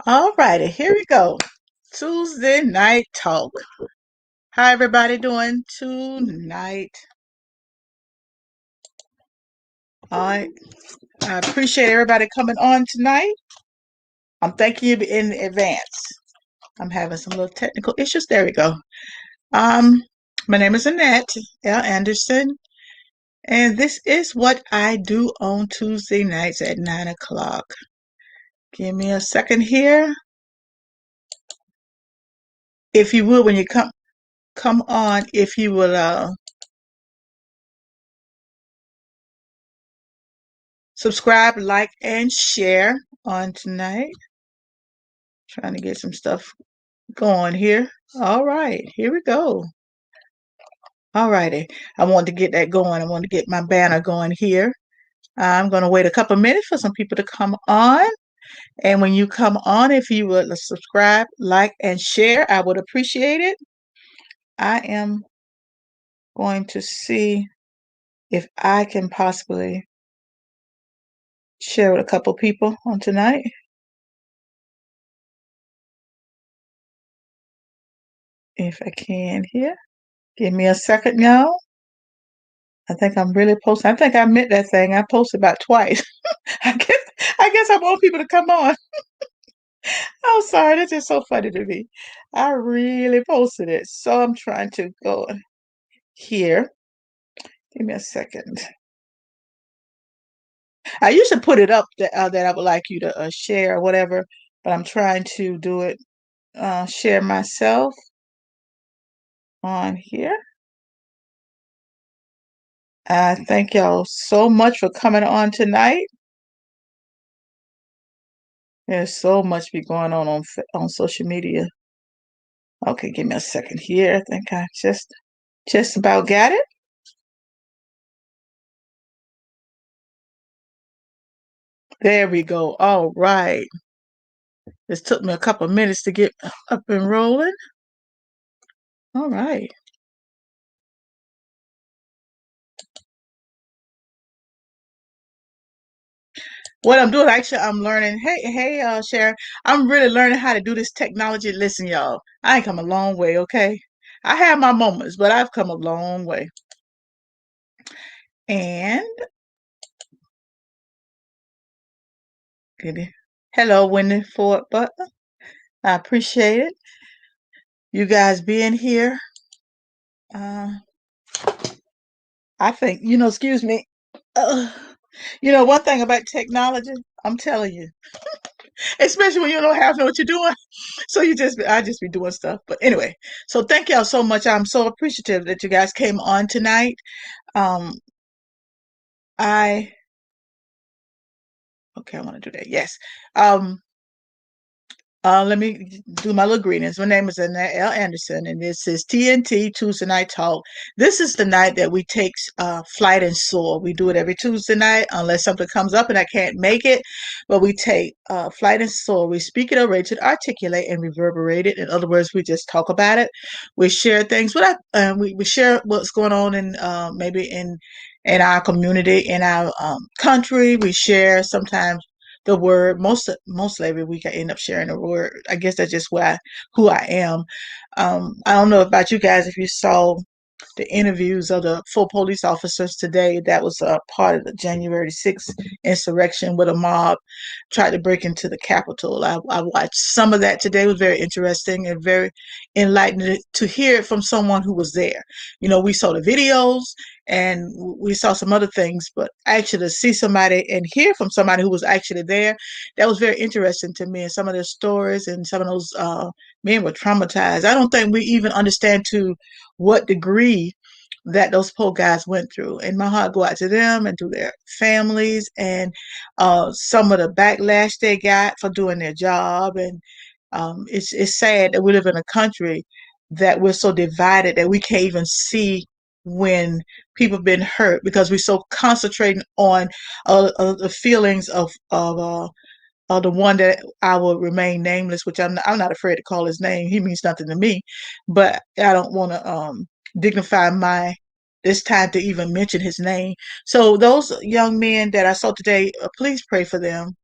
All righty, here we go. Tuesday night talk. How everybody doing tonight? All right. I appreciate everybody coming on tonight. I'm thanking you in advance. I'm having some little technical issues. There we go. Um, my name is Annette L. Anderson, and this is what I do on Tuesday nights at 9 o'clock. Give me a second here. If you will, when you come on, if you will subscribe, like, and share on tonight. Trying to get some stuff going here. All right, here we go. All righty. I want to get that going. I want to get my banner going here. I'm going to wait a couple minutes for some people to come on. And when you come on, if you would subscribe, like, and share, I would appreciate it. I am going to see if I can possibly share with a couple people on tonight. If I can here. Give me a second now. I think I'm really posting. I think I meant that thing. I posted about twice. I guess I want people to come on. I'm sorry, that's just so funny to me. I really posted it. So I'm trying to go here. Give me a second. I used to put it up that I would like you to share or whatever, but I'm trying to do it, share myself on here. I thank y'all so much for coming on tonight. There's so much be going on social media. Okay, give me a second here. I think I just about got it. There we go. All right. This took me a couple of minutes to get up and rolling. All right. What I'm doing, actually, I'm learning. Hey, Sharon, I'm really learning how to do this technology. Listen, y'all, I ain't come a long way, okay? I have my moments, but I've come a long way. And hello, Wendy Ford Butler. I appreciate it. You guys being here. Uh, I think, excuse me. Uh, one thing about technology, I'm telling you, especially when you don't have know what you're doing. So I just be doing stuff. But anyway, so thank y'all so much. I'm so appreciative that you guys came on tonight. Um, I okay, I want to do that. Yes. Um, let me do my little greetings. My name is Annette L. Anderson, and this is TNT Tuesday Night Talk. This is the night that we take flight and soar. We do it every Tuesday night, unless something comes up and I can't make it. But we take flight and soar. We speak it, orate it, articulate, and reverberate it. In other words, we just talk about it. We share things. We share what's going on in maybe in our community, in our country. We share sometimes the word. Mostly every week I end up sharing the word. I guess that's just who I am. I don't know about you guys, if you saw the interviews of the 4 police officers today. That was a part of the January 6th insurrection, with a mob tried to break into the Capitol. I watched some of that today. It was very interesting and very enlightening to hear it from someone who was there. We saw the videos and we saw some other things, but actually to see somebody and hear from somebody who was actually there, that was very interesting to me. And some of their stories and some of those men were traumatized. I don't think we even understand to what degree that those poor guys went through. And my heart go out to them and to their families, and some of the backlash they got for doing their job. And it's sad that we live in a country that we're so divided that we can't even see when people have been hurt, because we're so concentrating on the feelings of the one that I will remain nameless, which I'm not afraid to call his name. He means nothing to me, but I don't want to dignify this time to even mention his name. So those young men that I saw today, please pray for them.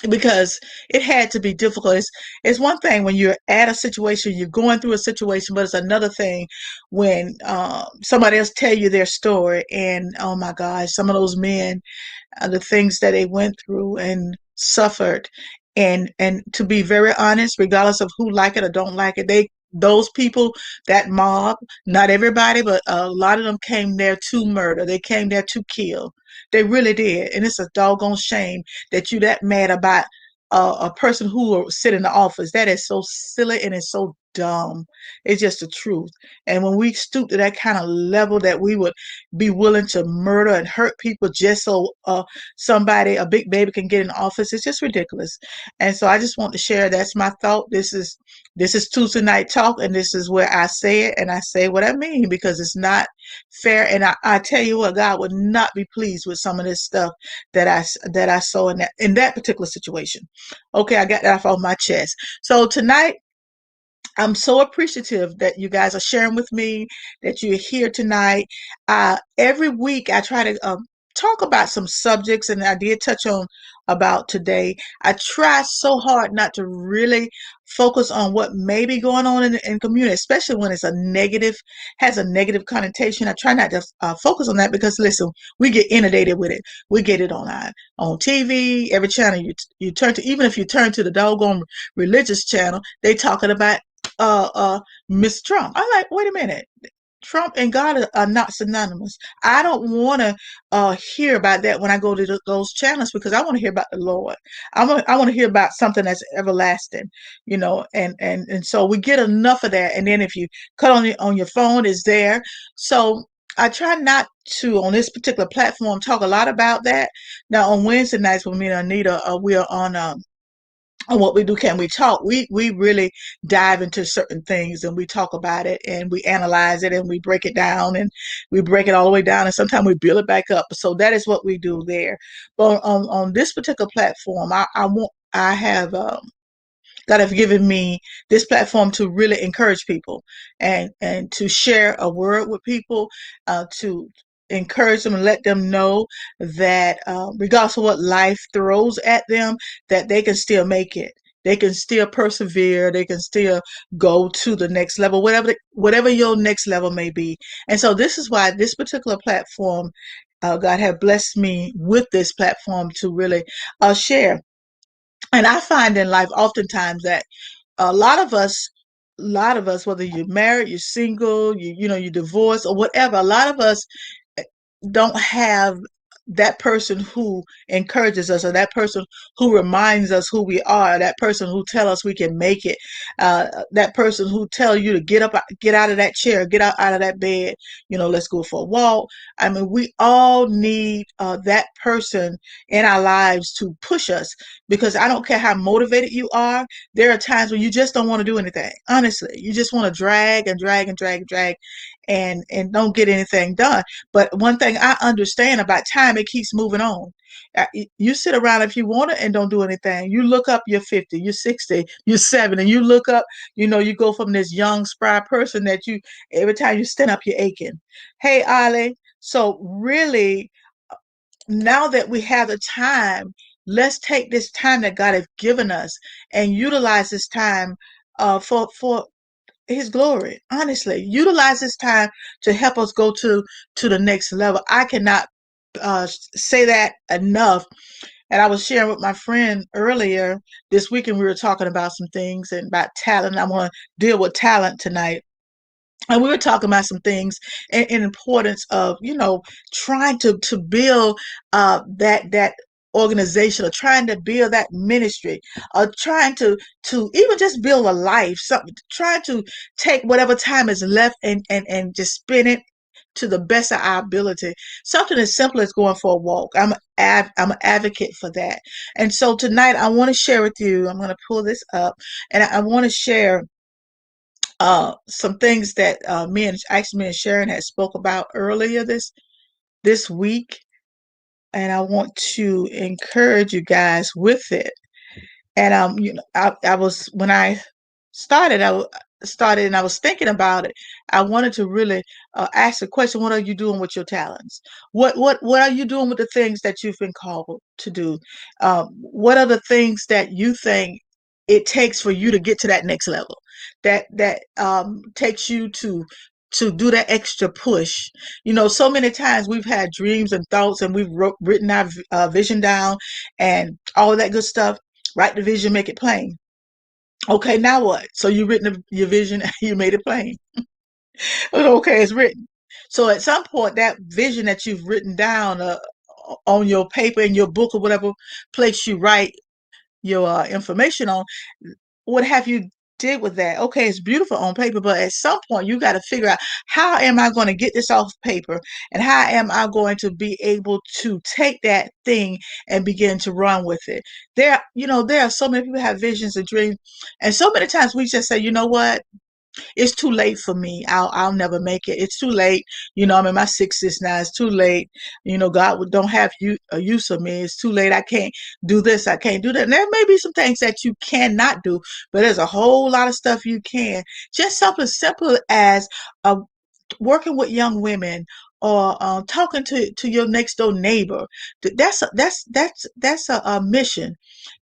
because it had to be difficult. It's one thing when you're at a situation, you're going through a situation, but it's another thing when somebody else tell you their story, and oh my gosh, some of those men, the things that they went through and suffered, and to be very honest, regardless of who like it or don't like it, those people, that mob, not everybody, but a lot of them came there to murder. They came there to kill. They really did, and it's a doggone shame that you that mad about a person who will sit in the office. That is so silly and it's so dumb. It's just the truth. And when we stoop to that kind of level that we would be willing to murder and hurt people just so somebody, a big baby, can get in office, it's just ridiculous. And so I just want to share, that's my thought. This is Tuesday Night Talk, and this is where I say it and I say what I mean, because it's not fair. And I tell you what, God would not be pleased with some of this stuff that I saw in that particular situation. Okay, I got that off my chest. So tonight, I'm so appreciative that you guys are sharing with me, that you're here tonight. Every week, I try to talk about some subjects, and I did touch on about today. I try so hard not to really focus on what may be going on in community, especially when it's has a negative connotation. I try not to focus on that because, listen, we get inundated with it. We get it on TV, every channel you turn to. Even if you turn to the doggone religious channel, they talking about Miss Trump. I'm like, wait a minute. Trump and God are not synonymous. I don't want to hear about that when I go to those channels, because I want to hear about the Lord. I want to hear about something that's everlasting, and so we get enough of that. And then if you cut on your phone, it's there. So I try not to, on this particular platform, talk a lot about that. Now on Wednesday nights with me and Anita, we are on what we do, can we talk, we really dive into certain things, and we talk about it, and we analyze it, and we break it down, and we break it all the way down, and sometimes we build it back up. So that is what we do there. But on this particular platform, I have God have given me this platform to really encourage people, and to share a word with people, to encourage them and let them know that regardless of what life throws at them, that they can still make it. They can still persevere. They can still go to the next level, whatever your next level may be. And so this is why this particular platform, God have blessed me with this platform to really share. And I find in life oftentimes that a lot of us, whether you're married, you're single, you're divorced or whatever, a lot of us don't have that person who encourages us, or that person who reminds us who we are, that person who tell us we can make it, that person who tell you to get up, get out of that chair, get out of that bed, let's go for a walk. I mean, we all need that person in our lives to push us, because I don't care how motivated you are, there are times when you just don't want to do anything. Honestly, you just want to drag and drag and drag and drag, and don't get anything done. But one thing I understand about time, it keeps moving on. You sit around if you want it and don't do anything. You look up, you're 50, you're 60, you're 70, and you look up, you go from this young, spry person that every time you stand up, you're aching. Hey, Ali. So really, now that we have the time, let's take this time that God has given us and utilize this time for his glory. Honestly, utilize this time to help us go to the next level. I cannot say that enough. And I was sharing with my friend earlier this weekend, we were talking about some things and about talent. I want to deal with talent tonight. And we were talking about some things in importance of, trying to build that organization, or trying to build that ministry, or trying to even just build a life, something, trying to take whatever time is left and just spend it to the best of our ability. Something as simple as going for a walk. I'm an advocate for that. And so tonight I want to share with you, I'm going to pull this up, and I want to share some things that me and Sharon had spoke about earlier this week, and I want to encourage you guys with it. And I was, when I started, started and I was thinking about it, I wanted to really ask the question: what are you doing with your talents? What are you doing with the things that you've been called to do? What are the things that you think it takes for you to get to that next level? That takes you to do that extra push. So many times we've had dreams and thoughts, and we've written our vision down, and all of that good stuff. Write the vision, make it plain. Okay, now what? So you written your vision, you made it plain. Okay, it's written. So at some point, that vision that you've written down on your paper in your book or whatever place you write your information on, what have you did with that? Okay, it's beautiful on paper, but at some point you got to figure out, how am I going to get this off paper, and how am I going to be able to take that thing and begin to run with it? There are so many people who have visions and dreams, and so many times we just say, you know what? It's too late for me. I'll never make it. It's too late. I'm in my 60s now. It's too late. God don't have a use of me. It's too late. I can't do this. I can't do that. And there may be some things that you cannot do, but there's a whole lot of stuff you can. Just something simple as uh, working with young women, or talking to your next door neighbor. That's a mission,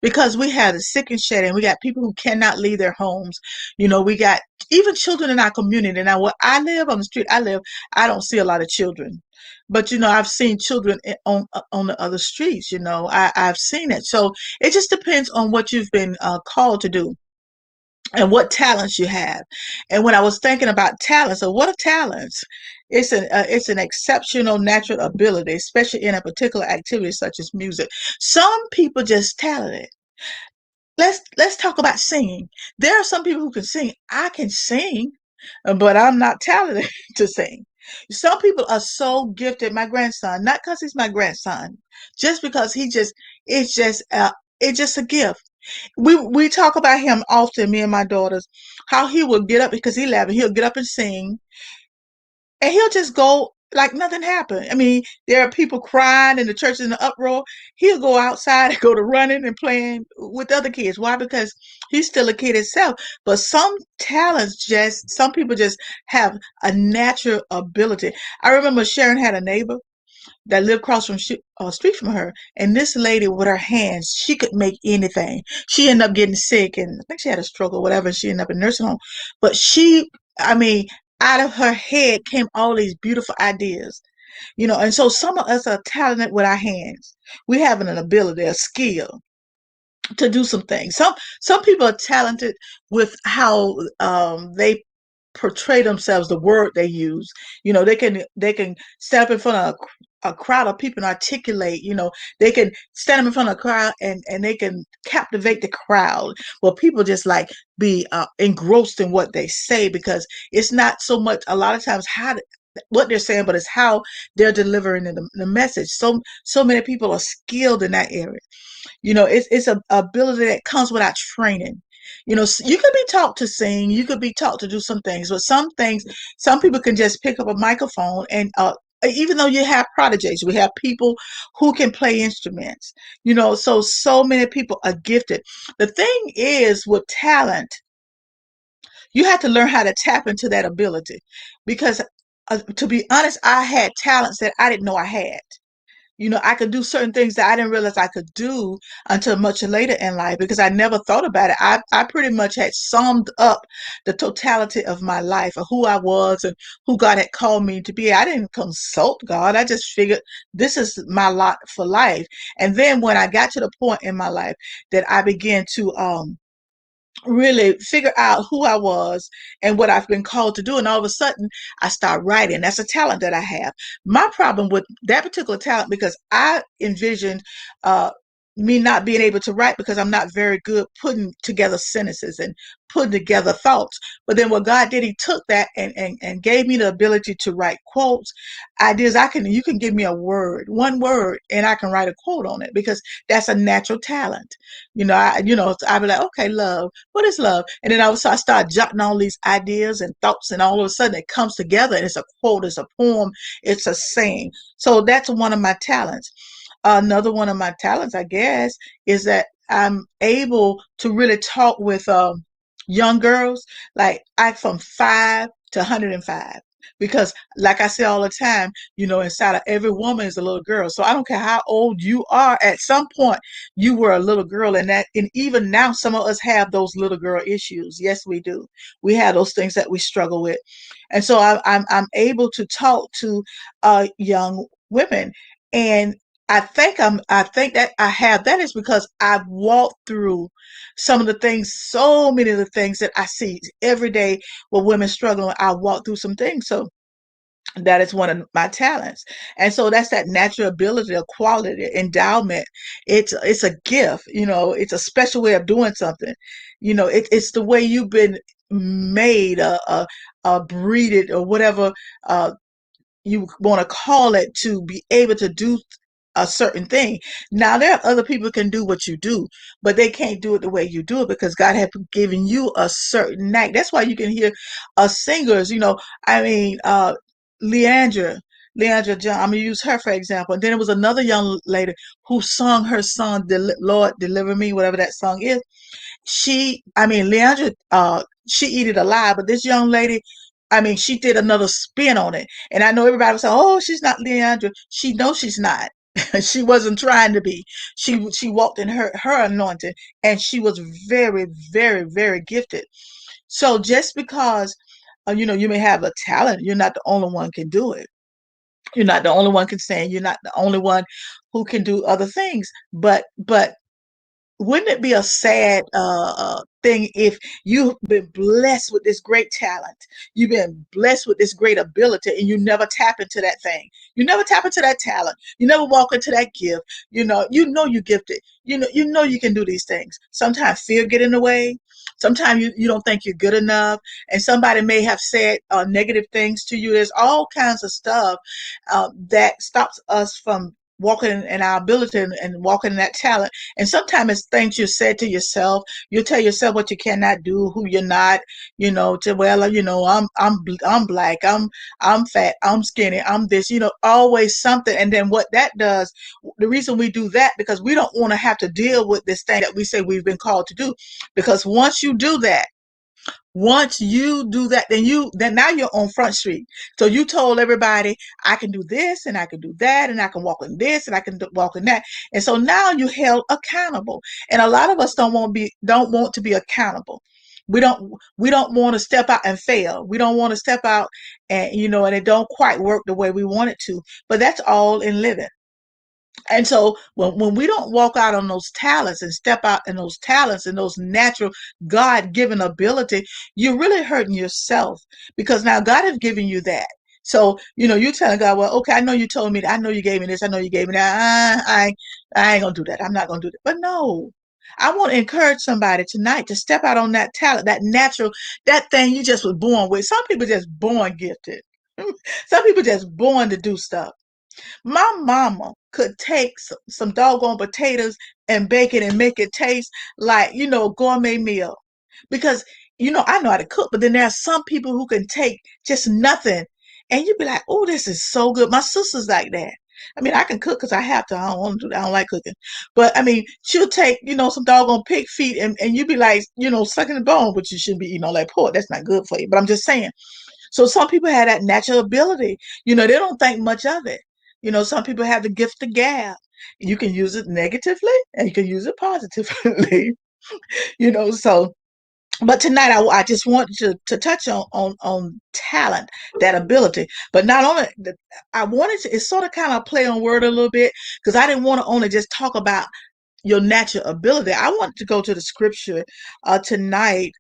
because we have the sick and shed, and we got people who cannot leave their homes. We got even children in our community. Now, where I live, on the street I live, I don't see a lot of children, but I've seen children on the other streets. I've seen it. So it just depends on what you've been called to do, and what talents you have. And when I was thinking about talents, so what are talents? It's an exceptional natural ability, especially in a particular activity such as music. Some people just talented. Let's talk about singing. There are some people who can sing. I can sing, but I'm not talented to sing. Some people are so gifted. My grandson, not because he's my grandson, just because it's just a gift. We talk about him often, me and my daughters, how he will get up because he's 11. He'll get up and sing, and he'll just go like nothing happened. I mean, there are people crying in the church in the uproar. He'll go outside and go to running and playing with other kids. Why? Because he's still a kid himself. But some people just have a natural ability. I remember Sharon had a neighbor that lived across from street from her, and this lady with her hands, she could make anything. She ended up getting sick, and I think she had a stroke or whatever. She ended up in nursing home, but I mean, out of her head came all these beautiful ideas. And so some of us are talented with our hands. We have an ability, a skill to do some things. Some people are talented with how they portray themselves, the word they use. They can stand up in front of a crowd of people and articulate. They can stand up in front of a crowd, and they can captivate the crowd. Well, people just like be engrossed in what they say, because it's not so much a lot of times what they're saying, but it's how they're delivering the message. So many people are skilled in that area. It's a ability that comes without training. You could be taught to sing, you could be taught to do some things, but some things, some people can just pick up a microphone, and even though you have prodigies, we have people who can play instruments. So many people are gifted. The thing is, with talent, you have to learn how to tap into that ability, because to be honest, I had talents that I didn't know I had. I could do certain things that I didn't realize I could do until much later in life, because I never thought about it. I pretty much had summed up the totality of my life, of who I was and who God had called me to be. I didn't consult God. I just figured this is my lot for life. And then when I got to the point in my life that I began to really figure out who I was and what I've been called to do. And all of a sudden, I start writing. That's a talent that I have. My problem with that particular talent, because I envisioned me not being able to write, because I'm not very good putting together sentences and putting together thoughts. But then what God did, He took that and gave me the ability to write quotes, ideas. You can give me a word, one word, and I can write a quote on it, because that's a natural talent. I'd be like, okay, love. What is love? And then I start jotting all these ideas and thoughts, and all of a sudden it comes together, and it's a quote, it's a poem, it's a saying. So that's one of my talents. Another one of my talents, I guess, is that I'm able to really talk with young girls, like I from 5 to 105. Because like I say all the time, inside of every woman is a little girl. So I don't care how old you are, at some point you were a little girl, and even now some of us have those little girl issues. Yes, we do. We have those things that we struggle with. And so I'm able to talk to young women, and I think that I have that is because I've walked through some of the things, so many of the things that I see every day with women struggling. I walk through some things. So that is one of my talents. And so that's that natural ability, a quality, endowment. It's a gift, it's a special way of doing something. It's the way you've been made, breeded, or whatever you want to call it, to be able to do a certain thing. Now there are other people who can do what you do, but they can't do it the way you do it, because God has given you a certain knack. That's why you can hear singers, I mean, Leandra, Leandra John, I'm gonna use her for example. And then there was another young lady who sung her song, Lord Deliver Me, whatever that song is. Leandra, she eat it alive, but this young lady, she did another spin on it. And I know everybody was saying, oh, she's not Leandra. She knows she's not. She wasn't trying to be. She walked in her anointing, and she was very, very, very gifted. So just because, you may have a talent, you're not the only one can do it. You're not the only one can sing. You're not the only one who can do other things. But wouldn't it be a sad thing if you've been blessed with this great talent, you've been blessed with this great ability, and you never tap into that thing, you never tap into that talent, you never walk into that gift? You're gifted, you can do these things. Sometimes fear get in the way. Sometimes you don't think you're good enough, and somebody may have said negative things to you. There's all kinds of stuff that stops us from walking in our ability, and walking in that talent. And sometimes it's things you said to yourself. You tell yourself what you cannot do, who you're not. I'm black, I'm fat, I'm skinny, I'm this. Always something. And then what that does, the reason we do that, because we don't want to have to deal with this thing that we say we've been called to do. Because once you do that, then now you're on Front Street. So you told everybody, I can do this and I can do that, and I can walk in this and I can walk in that. And so now you're held accountable. And a lot of us don't want to be accountable. We don't want to step out and fail. We don't want to step out and it don't quite work the way we want it to. But that's all in living. And so when we don't walk out on those talents and step out in those talents and those natural God-given ability, you're really hurting yourself, because now God has given you that. So, you're telling God, well, okay, I know you told me that. I know you gave me this. I know you gave me that. I ain't going to do that. I'm not going to do that. But no, I want to encourage somebody tonight to step out on that talent, that natural, that thing you just was born with. Some people just born gifted. Some people just born to do stuff. My mama could take some doggone potatoes and bake it and make it taste like, a gourmet meal. Because, I know how to cook, but then there are some people who can take just nothing and you'd be like, oh, this is so good. My sister's like that. I can cook because I have to. I don't want to do that. I don't like cooking. But she'll take, some doggone pig feet and you'd be like, sucking the bone, but you shouldn't be eating all that pork. That's not good for you. But I'm just saying. So some people have that natural ability. They don't think much of it. Some people have the gift of gab. You can use it negatively and you can use it positively. So but tonight I just want to touch on talent, that ability. But not only I wanted to, it's sort of kind of play on word a little bit, because I didn't want to only just talk about your natural ability. I wanted to go to the scripture tonight,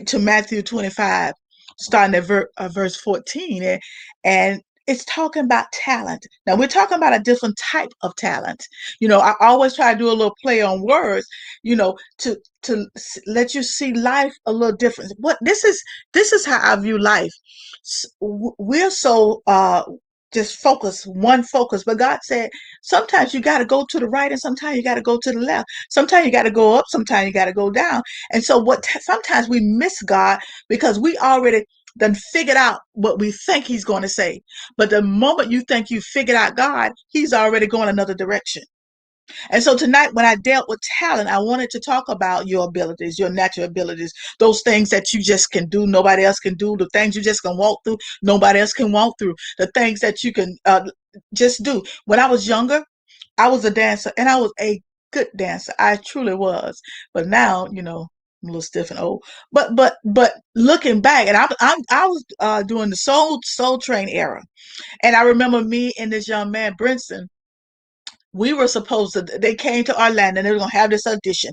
to Matthew 25, starting at verse 14. And it's talking about talent. Now, we're talking about a different type of talent. I always try to do a little play on words, to let you see life a little different. This is how I view life. We're so just one focus, but God said sometimes you got to go to the right and sometimes you got to go to the left. Sometimes you got to go up, sometimes you got to go down. And so sometimes we miss God because we already done figured out what we think he's going to say. But the moment you think you figured out God, he's already going another direction. And so tonight, when I dealt with talent, I wanted to talk about your abilities, your natural abilities, those things that you just can do, nobody else can do, the things you just can walk through, nobody else can walk through, the things that you can just do. When I was younger, I was a dancer, and I was a good dancer. I truly was. But now, I'm a little stiff and old. But looking back, and I was doing the Soul Train era, and I remember me and this young man, Brinson. We were supposed to. They came to Orlando, and they were gonna have this audition.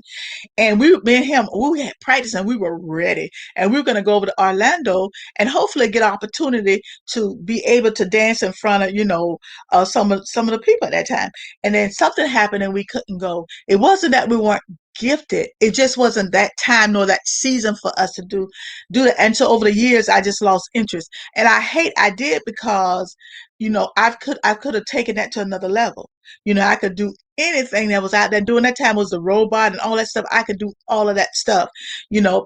And me and him, we had practice and we were ready. And we were going to go over to Orlando and hopefully get an opportunity to be able to dance in front of, some of the people at that time. And then something happened and we couldn't go. It wasn't that we weren't gifted. It just wasn't that time nor that season for us to do that. And so over the years, I just lost interest. And I did because, I could have taken that to another level. I could do anything that was out there. During that time was the robot and all that stuff. I could do all of that stuff,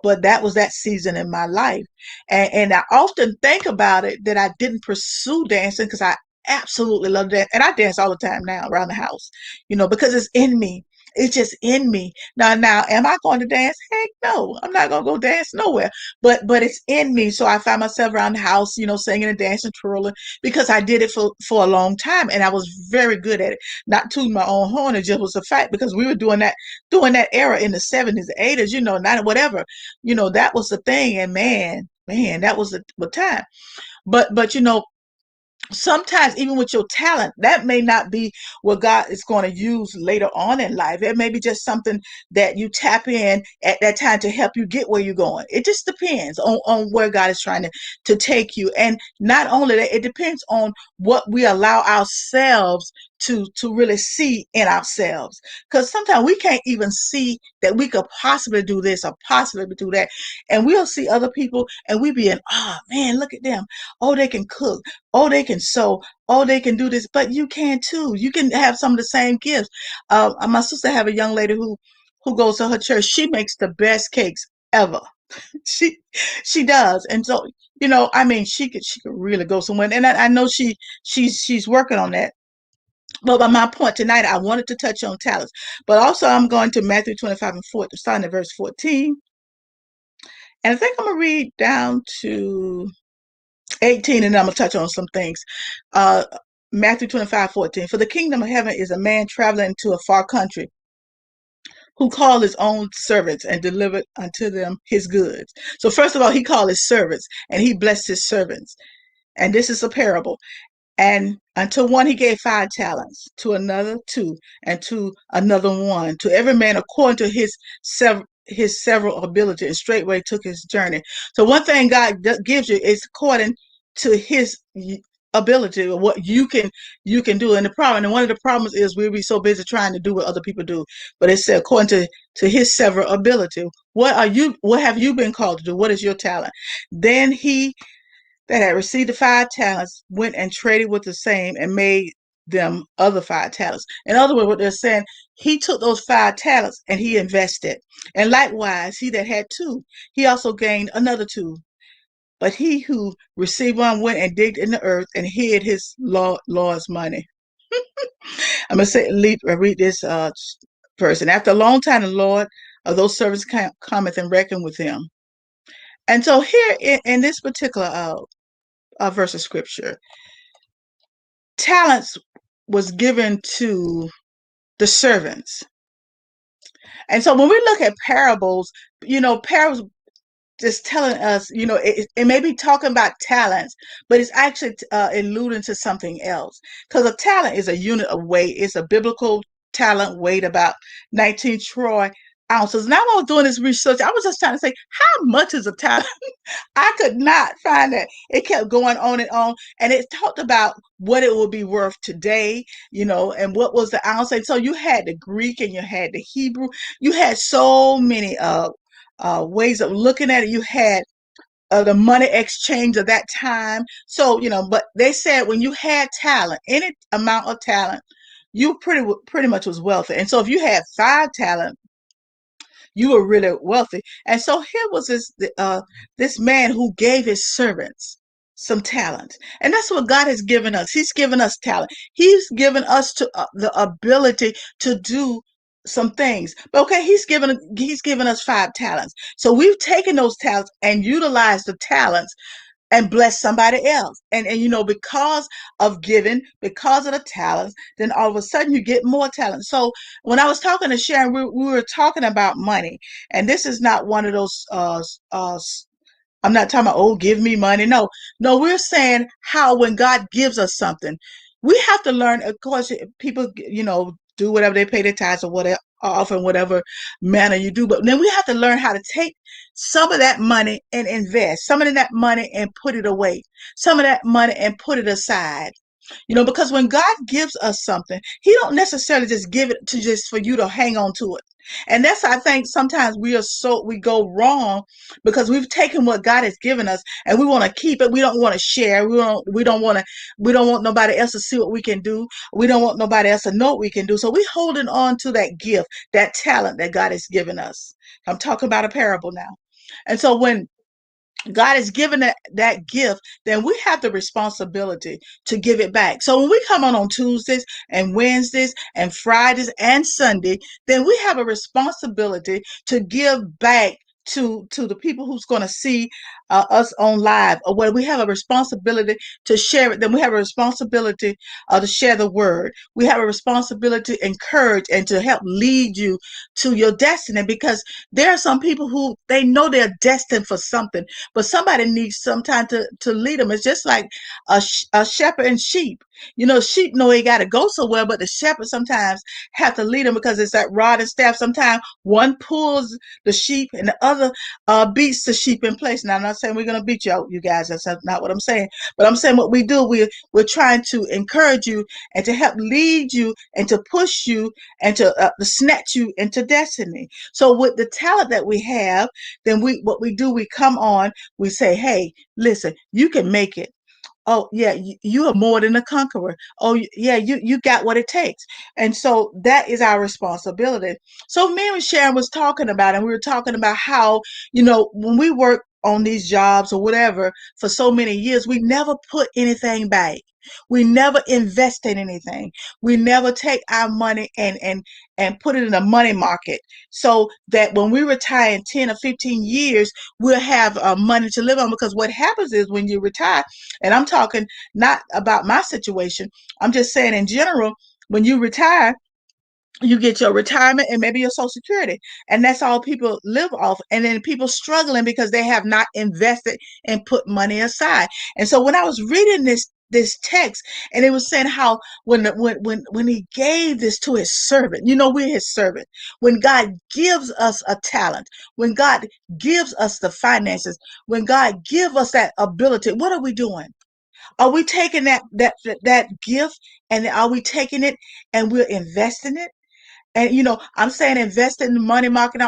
but that was that season in my life. And I often think about it that I didn't pursue dancing because I absolutely love dance. And I dance all the time now around the house, because it's in me. It's just in me. Now, am I going to dance? Heck no, I'm not going to go dance nowhere. But it's in me. So I find myself around the house, singing and dancing, twirling, because I did it for a long time, and I was very good at it. Not tooting my own horn, it just was a fact because we were doing that era in the 70s, 80s, 90, whatever, that was the thing. And man, that was the time. But sometimes even with your talent, that may not be what God is going to use later on in life. It may be just something that you tap in at that time to help you get where you're going. It just depends on where God is trying to take you. And not only that, it depends on what we allow ourselves to really see in ourselves. Because sometimes we can't even see that we could possibly do this or possibly do that. And we'll see other people and we be in, oh man, look at them. Oh, they can cook. Oh, they can sew. Oh, they can do this. But you can too. You can have some of the same gifts. My sister have a young lady who goes to her church. She makes the best cakes ever. she she does. And so, I mean, she could really go somewhere. And I know she's working on that. But by my point tonight, I wanted to touch on talents. But also I'm going to Matthew 25 and 4, starting at verse 14. And I think I'm gonna read down to 18, and then I'm going to touch on some things. Uh, Matthew 25:14. For the kingdom of heaven is a man traveling to a far country who called his own servants and delivered unto them his goods. So first of all, he called his servants and he blessed his servants. And this is a parable. And unto one he gave 5 talents, to another 2, and to another 1, to every man according to his several ability, and straightway took his journey. So one thing God gives you is according to his ability, or what you can do. And one of the problems is we'll be so busy trying to do what other people do. But it said according to his several ability. What have you been called to do? What is your talent? Then he that had received the 5 talents went and traded with the same and made them other 5 talents. In other words, what they're saying, he took those 5 talents and he invested. And likewise, he that had 2, he also gained another 2. But he who received 1 went and digged in the earth and hid his Lord's money. I'm going to read this verse. And after a long time, the Lord of those servants cometh and reckon with him. And so here in this particular verse of scripture, talents was given to the servants. And so when we look at parables, parables just telling us, it may be talking about talents, but it's actually alluding to something else. Because a talent is a unit of weight. It's a biblical talent weighed about 19 troy ounces. And I was doing this research. I was just trying to say, how much is a talent? I could not find that. It kept going on, and it talked about what it would be worth today, and what was the ounce. And so you had the Greek and you had the Hebrew. You had so many ways of looking at it. You had the money exchange of that time. So, but they said when you had talent, any amount of talent, you pretty much was wealthy. And so if you had 5 talent, you were really wealthy. And so here was this man who gave his servants. some talent. And that's what God has given us. He's given us talent. He's given us the ability to do some things. But okay, he's given us 5 talents. So we've taken those talents and utilized the talents and bless somebody else. And because of giving, because of the talents, then all of a sudden you get more talent. So when I was talking to Sharon, we were talking about money, and this is not one of those I'm not talking about, oh, give me money. No, no, we're saying how when God gives us something, we have to learn. Of course, people, do whatever they pay their tithes or whatever, off in whatever manner you do. But then we have to learn how to take some of that money and invest, some of that money and put it away, some of that money and put it aside. Because when God gives us something, He don't necessarily just give it to just for you to hang on to it. And that's, I think, sometimes we go wrong because we've taken what God has given us and we want to keep it. We don't want to share. We don't want nobody else to see what we can do. We don't want nobody else to know what we can do. So we're holding on to that gift, that talent that God has given us. I'm talking about a parable now. And so when God has given that gift, then we have the responsibility to give it back. So when we come on Tuesdays and Wednesdays and Fridays and Sunday, then we have a responsibility to give back to the people who's going to see us on live, or where we have a responsibility to share it. Then we have a responsibility to share the word. We have a responsibility to encourage and to help lead you to your destiny, because there are some people who they know they're destined for something, but somebody needs some time to lead them. It's just like a shepherd and sheep. Sheep know they got to go somewhere, but the shepherd sometimes have to lead them because it's that rod and staff. Sometimes one pulls the sheep and the other beats the sheep in place. Now, I'm not saying we're going to beat you guys. That's not what I'm saying. But I'm saying what we do, we're trying to encourage you and to help lead you and to push you and to snatch you into destiny. So with the talent that we have, then what we do, we come on, we say, hey, listen, you can make it. Oh yeah, you are more than a conqueror. Oh yeah, you got what it takes. And so that is our responsibility. So me and Sharon was talking about, and we were talking about how, when we work on these jobs or whatever for so many years, we never put anything back. We never invest in anything. We never take our money and put it in a money market, so that when we retire in 10 or 15 years, we'll have money to live on. Because what happens is when you retire, and I'm talking not about my situation, I'm just saying in general, when you retire, you get your retirement and maybe your social security, and that's all people live off. And then people struggling because they have not invested and put money aside. And so when I was reading this text, and it was saying how when he gave this to his servant, we're his servant. When God gives us a talent, when God gives us the finances, when God gives us that ability, what are we doing? Are we taking that gift, and are we taking it and we're investing it? And I'm saying invest in the money market,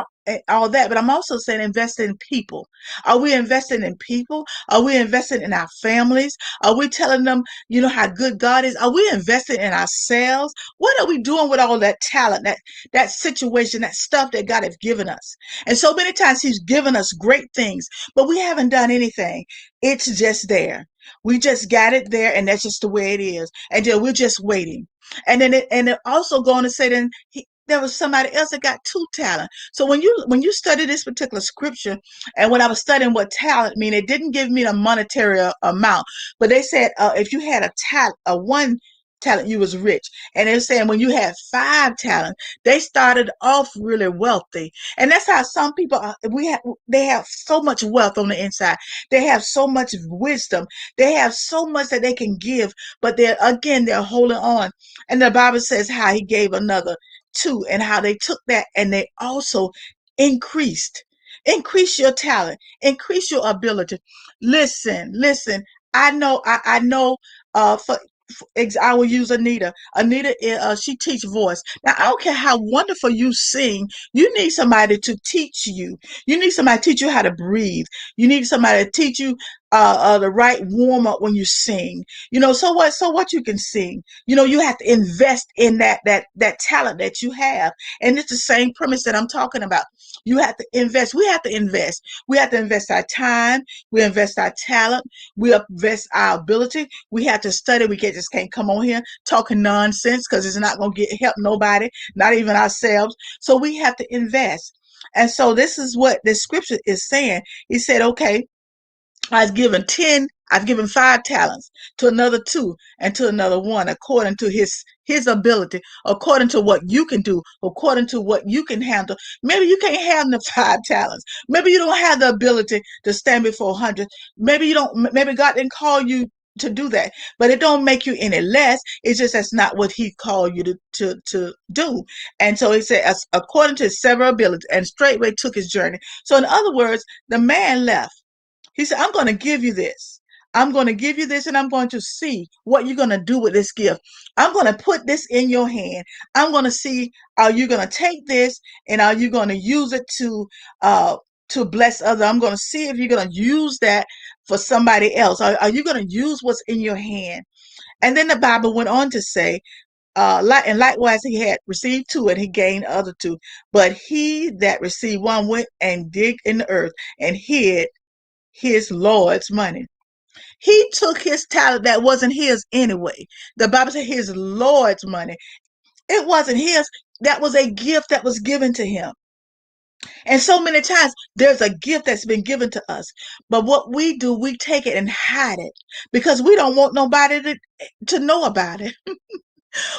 all that, but I'm also saying invest in people. Are we investing in people? Are we investing in our families? Are we telling them, how good God is? Are we investing in ourselves? What are we doing with all that talent, that situation, that stuff that God has given us? And so many times He's given us great things, but we haven't done anything. It's just there. We just got it there, and that's just the way it is. And then we're just waiting. And then it also going to say then there was somebody else that got 2 talent. So when you study this particular scripture, and when I was studying what talent mean, it didn't give me a monetary amount, but they said if you had one talent, you was rich. And they're saying when you had 5 talents, they started off really wealthy. And that's how some people are. They have so much wealth on the inside. They have so much wisdom. They have so much that they can give, but they're holding on. And the Bible says how He gave another 2, and how they took that and they also increased. Increase your talent, increase your ability. Listen. I know. I will use Anita. Anita, she teach voice. Now I don't care how wonderful you sing. You need somebody to teach you. You need somebody to teach you how to breathe. You need somebody to teach you the right warm up when you sing. So what you can sing. You have to invest in that talent that you have. And it's the same premise that I'm talking about. You have to invest. We have to invest. We have to invest our time. We invest our talent. We invest our ability. We have to study. We just can't come on here talking nonsense, because it's not going to help nobody, not even ourselves. So we have to invest. And so this is what the scripture is saying. He said, okay, I've given 5 talents, to another 2, and to another 1, according to his ability, according to what you can do, according to what you can handle. Maybe you can't have the 5 talents. Maybe you don't have the ability to stand before hundreds. Maybe God didn't call you to do that, but it don't make you any less. It's just that's not what he called you to do. And so he said, according to his several abilities, and straightway took his journey. So in other words, the man left. He said, I'm going to give you this. I'm going to give you this, and I'm going to see what you're going to do with this gift. I'm going to put this in your hand. I'm going to see, are you going to take this, and are you going to use it to bless others? I'm going to see if you're going to use that for somebody else. Are you going to use what's in your hand? And then the Bible went on to say, and likewise he had received 2, and he gained other 2. But he that received 1 went and digged in the earth and hid his Lord's money. He took his talent that wasn't his anyway. The Bible said his Lord's money. It wasn't his. That was a gift that was given to him. And so many times there's a gift that's been given to us. But what we do, we take it and hide it because we don't want nobody to know about it.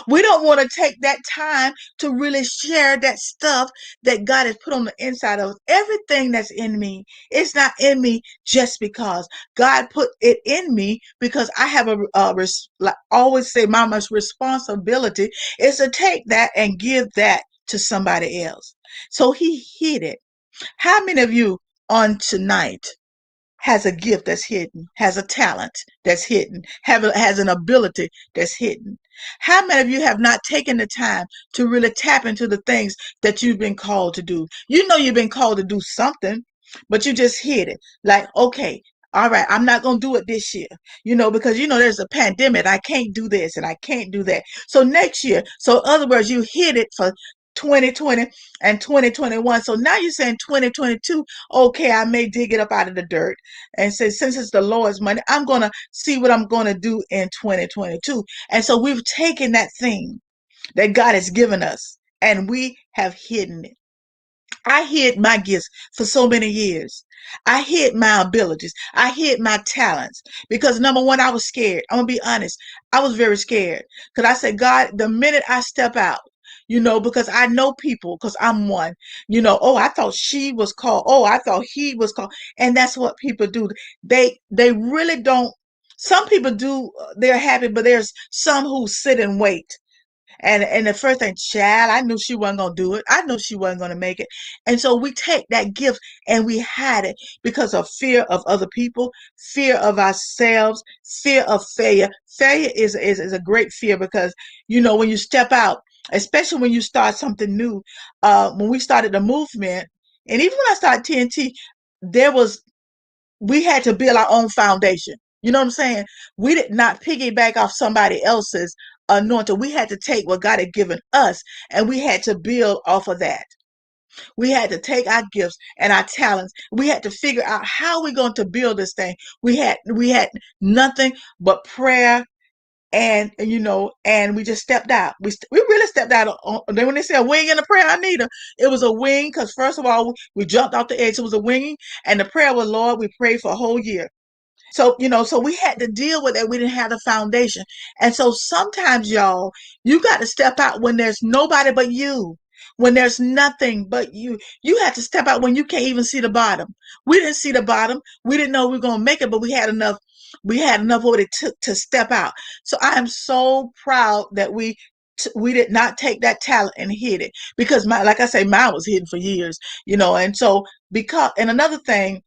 We don't want to take that time to really share that stuff that God has put on the inside of us. Everything that's in me, it's not in me just because God put it in me, because I have like I always say, Mama's responsibility is to take that and give that to somebody else. So he hid it. How many of you on tonight has a gift that's hidden, has a talent that's hidden, has an ability that's hidden? How many of you have not taken the time to really tap into the things that you've been called to do? You know you've been called to do something, but you just hid it. Like, okay, all right, I'm not going to do it this year, because, there's a pandemic. I can't do this and I can't do that. So next year, so in other words, you hid it for 2020 and 2021. So now you're saying 2022, okay, I may dig it up out of the dirt and say, since it's the Lord's money, I'm going to see what I'm going to do in 2022. And so we've taken that thing that God has given us and we have hidden it. I hid my gifts for so many years. I hid my abilities. I hid my talents because, number one, I was scared. I'm going to be honest. I was very scared because I said, God, the minute I step out, because I know people, because I'm one, oh, I thought she was called. Oh, I thought he was called. And that's what people do. They really don't. Some people do. They're happy, but there's some who sit and wait. And the first thing, child, I knew she wasn't gonna do it. I knew she wasn't gonna make it. And so we take that gift and we hide it because of fear of other people, fear of ourselves, fear of failure. Failure is a great fear because when you step out, especially when you start something new. When we started the movement, and even when I started TNT, we had to build our own foundation. You know what I'm saying? We did not piggyback off somebody else's anointing. We had to take what God had given us and we had to build off of that. We had to take our gifts and our talents. We had to figure out how we're going to build this thing. We had nothing but prayer, and and we just stepped out. We really stepped out. Then when they say a wing and a prayer, Anita, it was a wing because first of all we jumped off the edge. It was a winging, and the prayer was, Lord, we prayed for a whole year. So, so we had to deal with it. We didn't have the foundation. And so sometimes, y'all, you got to step out when there's nobody but you, when there's nothing but you. You have to step out when you can't even see the bottom. We didn't see the bottom. We didn't know we were going to make it, but we had enough. We had enough what it took to step out. So I am so proud that we did not take that talent and hid it because like I say, mine was hidden for years, and so and another thing,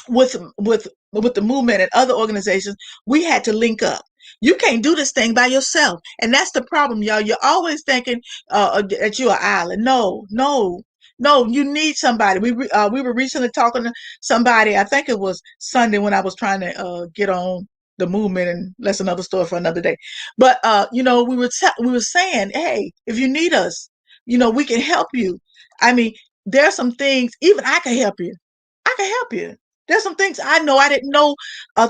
with the movement and other organizations, we had to link up. You can't do this thing by yourself, and that's the problem, y'all. You're always thinking that you're an island. No, No, you need somebody. We were recently talking to somebody. I think it was Sunday when I was trying to get on the movement, and that's another story for another day. But we were saying, hey, if you need us, we can help you. I mean, there are some things even I can help you. I can help you. There's some things I know I didn't know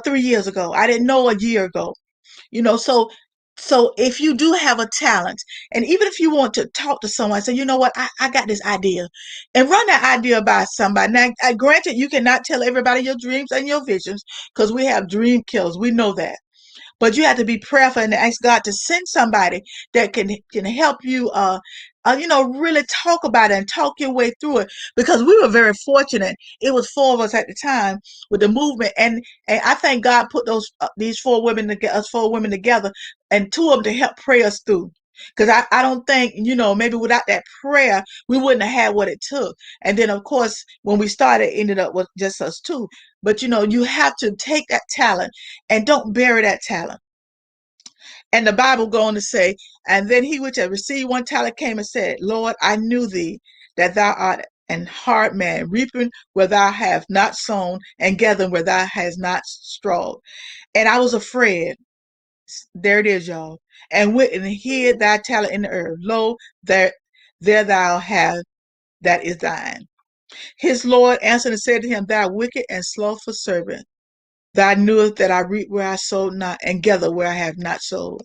3 years ago. I didn't know a year ago. So if you do have a talent, and even if you want to talk to someone, say, you know what, I got this idea, and run that idea by somebody. Now, granted, you cannot tell everybody your dreams and your visions, because we have dream killers. We know that. But you have to be prayerful and ask God to send somebody that can help you, really talk about it and talk your way through it. Because we were very fortunate. It was four of us at the time with the movement, and I thank God put these us 4 women together, and 2 of them to help pray us through. Because I don't think, maybe without that prayer, we wouldn't have had what it took. And then, of course, when we started, it ended up with just us 2. But, you have to take that talent and don't bury that talent. And the Bible go on to say, and then he which had received 1 talent came and said, Lord, I knew thee, that thou art an hard man, reaping where thou hast not sown, and gathering where thou hast not strawed. And I was afraid. There it is, y'all. And went and hid thy talent in the earth. Lo, there thou hast that is thine. His Lord answered and said to him, Thou wicked and slothful servant, thou knewest that I reap where I sowed not, and gather where I have not sowed.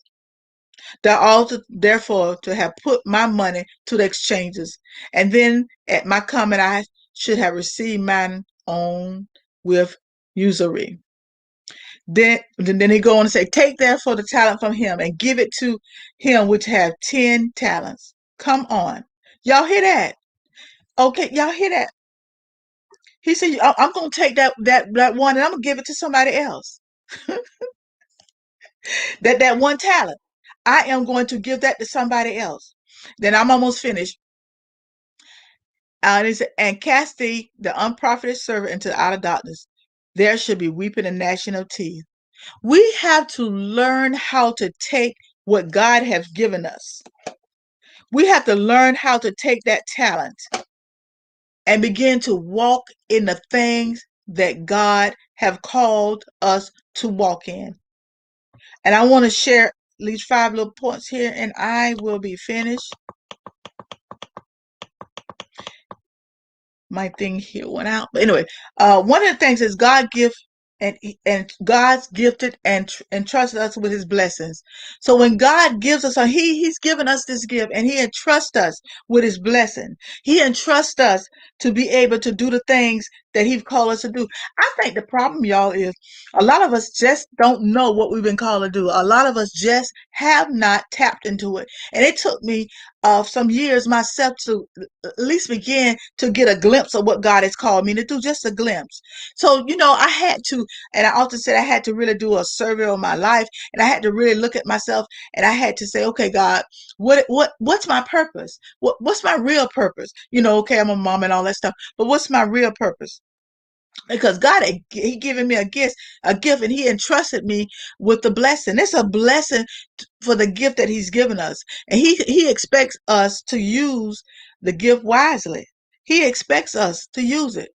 Thou ought therefore to have put my money to the exchanges, and then at my coming I should have received mine own with usury. Then he go on and say, Take therefore the talent from him and give it to him which have 10 talents. Come on. Y'all hear that? Okay, y'all hear that? He said, I'm going to take that one and I'm going to give it to somebody else. that 1 talent. I am going to give that to somebody else. Then I'm almost finished. And cast thee, the unprofited servant, into outer darkness. There should be weeping and gnashing of teeth. We have to learn how to take what God has given us. We have to learn how to take that talent and begin to walk in the things that God have called us to walk in. And I want to share at least 5 little points here, and I will be finished. My thing here went out. But anyway, one of the things is God God's gifted and entrusted us with his blessings. So when God gives us, he's given us this gift, and he entrusts us with his blessing. He entrusts us to be able to do the things that he's called us to do. I think the problem, y'all, is a lot of us just don't know what we've been called to do. A lot of us just have not tapped into it. And it took me some years myself to at least begin to get a glimpse of what God has called me to do, just a glimpse. So, I had to, and I often said I had to really do a survey of my life, and I had to really look at myself, and I had to say, okay, God, what's my purpose? What's my real purpose? Okay, I'm a mom and all that stuff, but what's my real purpose? Because God, he given me a gift, and he entrusted me with the blessing. It's a blessing for the gift that he's given us. And he expects us to use the gift wisely. He expects us to use it.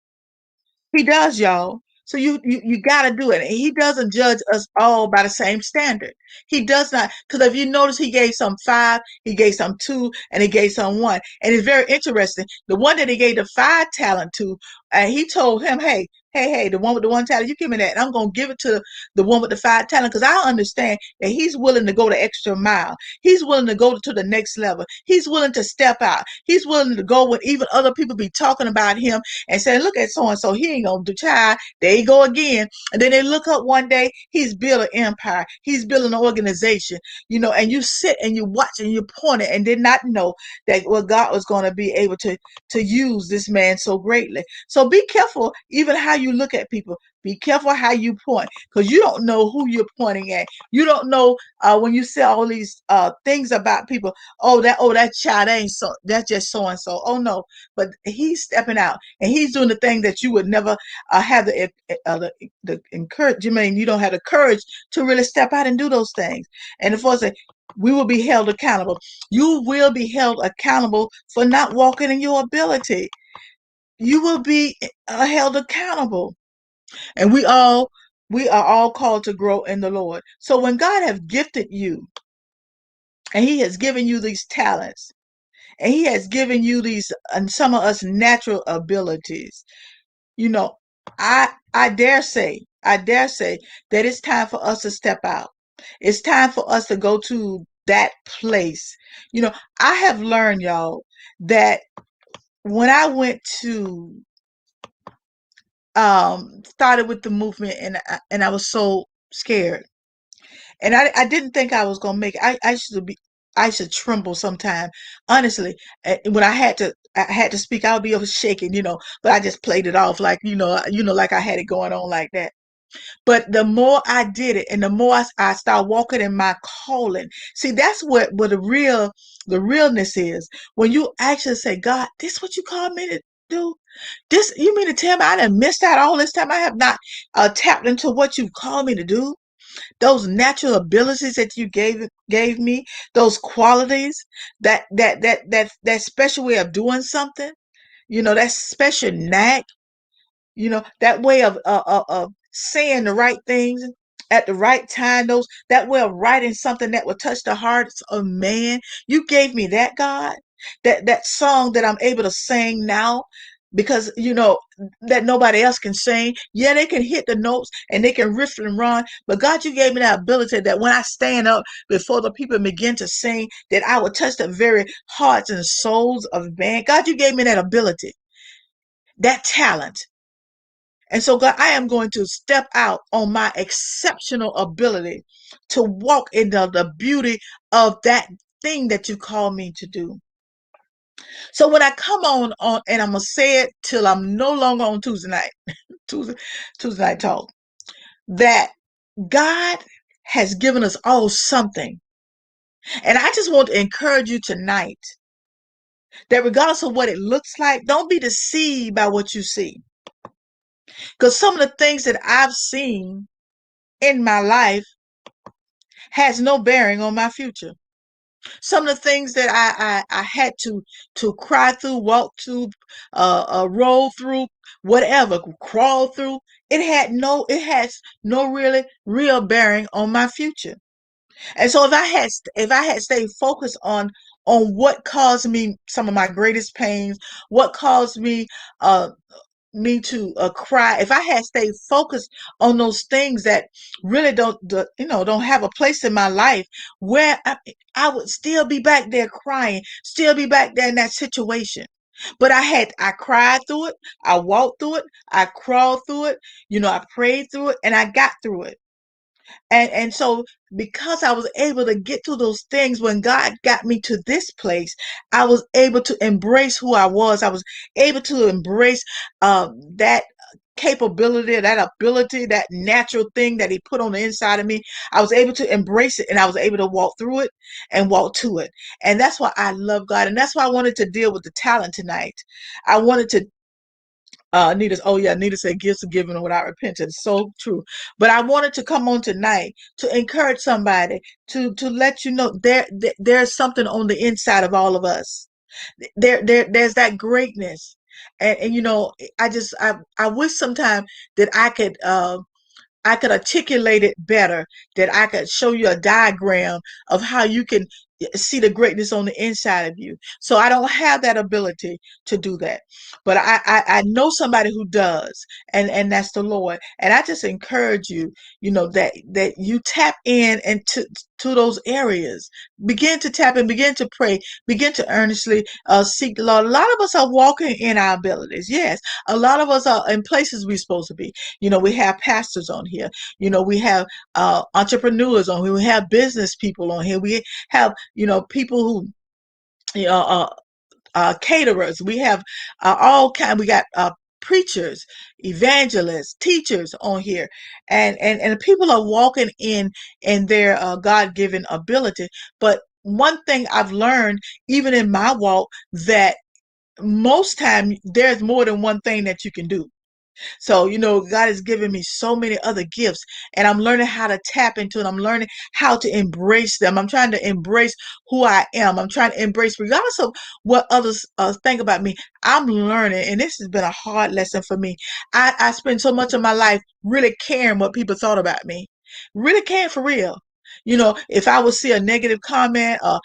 He does, y'all. So you got to do it. And he doesn't judge us all by the same standard. He does not. Because if you notice, he gave some 5, he gave some 2, and he gave some 1. And it's very interesting. The one that he gave the 5 talent to, and he told him, hey, the one with the 1 talent, you give me that. And I'm going to give it to the one with the 5 talent, because I understand that he's willing to go the extra mile. He's willing to go to the next level. He's willing to step out. He's willing to go when even other people be talking about him and saying, look at so-and-so, he ain't going to do child. There you go again. And then they look up one day, he's built an empire. He's building an organization, and you sit and you watch and you point it and did not know that God was going to be able to use this man so greatly. So be careful even how you look at people. Be careful how you point, because you don't know who you're pointing at. You don't know when you say all these things about people. That child ain't so. That's just so and so. Oh no, but he's stepping out and he's doing the thing that you would never have the encourage. You don't have the courage to really step out and do those things. And of course, we will be held accountable. You will be held accountable for not walking in your ability. you will be held accountable. And we are all called to grow in the Lord. So when God has gifted you and he has given you these talents and he has given you these and some of us natural abilities, you know, I dare say that it's time for us to step out. It's time for us to go to that place. You know, I have learned, y'all, that when I went to started with the movement, and I was so scared, and I didn't think I was gonna make it. I should be I should tremble sometime, honestly. When I had to speak, I would be shaking, but I just played it off like like I had it going on like that. But the more I did it, and the more I start walking in my calling. See, that's what the realness is. When you actually say, God, this what you called me to do? This, you mean to tell me I done missed out all this time? I have not tapped into what you called me to do? Those natural abilities that you gave me, those qualities, that special way of doing something, that special knack, that way of saying the right things at the right time, that way of writing something that will touch the hearts of man. You gave me that, God, that song that I'm able to sing now, because that nobody else can sing. Yeah, they can hit the notes and they can riff and run, but God, you gave me that ability that when I stand up before the people and begin to sing, that I will touch the very hearts and souls of man. God, you gave me that ability, that talent. And so, God, I am going to step out on my exceptional ability to walk in the beauty of that thing that you call me to do. So when I come on, and I'm gonna say it till I'm no longer on Tuesday night, Tuesday, Tuesday night talk, that God has given us all something. And I just want to encourage you tonight that regardless of what it looks like, don't be deceived by what you see. Because some of the things that I've seen in my life has no bearing on my future. Some of the things that I had to cry through, walk through, roll through, whatever, crawl through, it has no really real bearing on my future. And so if I had stayed focused on what caused me some of my greatest pains, what caused me to cry, if I had stayed focused on those things that really don't have a place in my life, where I would still be back there crying, still be back there in that situation. But I cried through it, I walked through it, I crawled through it, I prayed through it, and I got through it. And so, because I was able to get through those things, when God got me to this place, I was able to embrace who I was. I was able to embrace that capability, that ability, that natural thing that he put on the inside of me. I was able to embrace it, and I was able to walk through it and walk to it. And that's why I love God. And that's why I wanted to deal with the talent tonight. I wanted to Nita said gifts are given without repentance. So true. But I wanted to come on tonight to encourage somebody, to let you know there's something on the inside of all of us. There's that greatness. And I wish sometimes that I could articulate it better, that I could show you a diagram of how you can see the greatness on the inside of you. So I don't have that ability to do that. But I know somebody who does, and that's the Lord. And I just encourage you, that you tap in and to those areas. Begin to tap in, begin to pray, begin to earnestly seek the Lord. A lot of us are walking in our abilities. Yes. A lot of us are in places we're supposed to be. We have pastors on here. We have entrepreneurs on here. We have business people on here. We have, people who, you know, uh, caterers. We have all kind. We got preachers, evangelists, teachers on here, and people are walking in their God-given ability. But one thing I've learned, even in my walk, that most time there's more than one thing that you can do. So, God has given me so many other gifts, and I'm learning how to tap into it. I'm learning how to embrace them. I'm trying to embrace who I am. I'm trying to embrace, regardless of what others think about me. I'm learning, and this has been a hard lesson for me. I spent so much of my life really caring what people thought about me, really caring for real. If I would see a negative comment or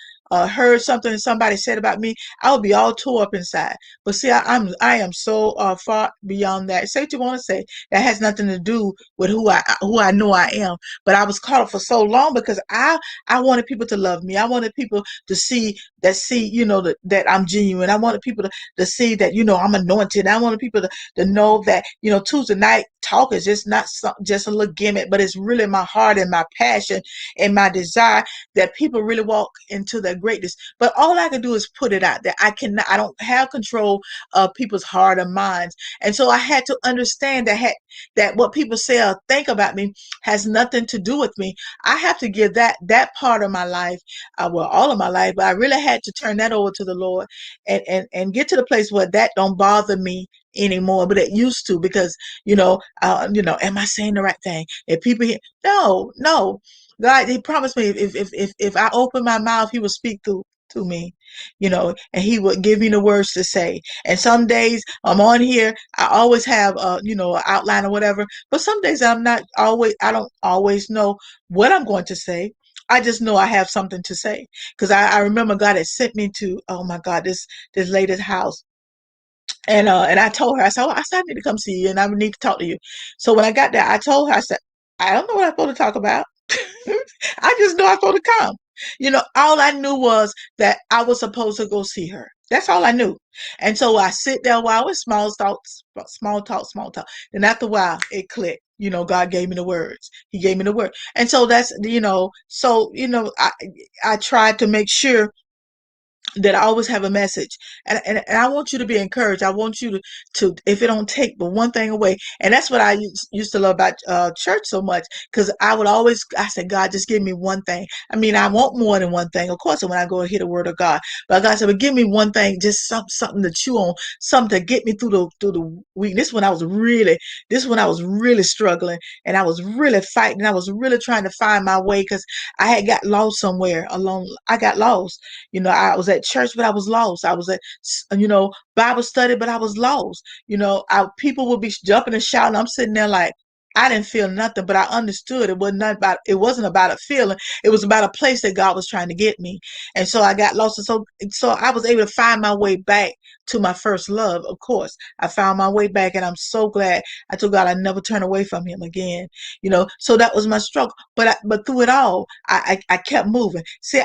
heard something that somebody said about me, I would be all tore up inside. But see, I am so far beyond that. Say what you want to say. That has nothing to do with who I know I am. But I was caught up for so long because I wanted people to love me. I wanted people to see that I'm genuine. I wanted people to see that I'm anointed. I wanted people to know that Tuesday night talk is just not just a little gimmick, but it's really my heart and my passion and my desire that people really walk into their greatness. But all I can do is put it out there. I don't have control of people's heart or minds. And so I had to understand that what people say or think about me has nothing to do with me. I have to give that part of my life, well, all of my life, but I really had to turn that over to the Lord and get to the place where that don't bother me anymore, but it used to, because am I saying the right thing? If people hear, no, God, He promised me if I open my mouth, He will speak through to me, and He would give me the words to say. And some days I'm on here, I always have an outline or whatever, but some days I don't always know what I'm going to say. I just know I have something to say, because I remember God had sent me to, oh my God, this lady's house. And I told her, I said, I need to come see you and I need to talk to you. So when I got there, I told her, I said, I don't know what I'm supposed to talk about. I just know I'm supposed to come. All I knew was that I was supposed to go see her. That's all I knew. And so I sit there while it's small talk, small talk, small talk. And after a while, it clicked. God gave me the words. He gave me the word. And so I tried to make sure that I always have a message. And I want you to be encouraged. I want you to if it don't take but one thing away. And that's what I used to love about church so much, because I said, God, just give me one thing. I mean, I want more than one thing, of course, when I go and hear the word of God. But God said, but give me one thing, just something to chew on, something to get me through the week. This when I was really struggling, and I was really fighting. I was really trying to find my way, because I had got lost somewhere along. I got lost. I was at church, but I was lost. I was at, Bible study, but I was lost. People would be jumping and shouting. I'm sitting there like, I didn't feel nothing, but I understood it wasn't about a feeling. It was about a place that God was trying to get me. And so I got lost. And so I was able to find my way back to my first love. Of course, I found my way back, and I'm so glad. I told God I never turn away from Him again. So that was my struggle. But through it all, I kept moving. See,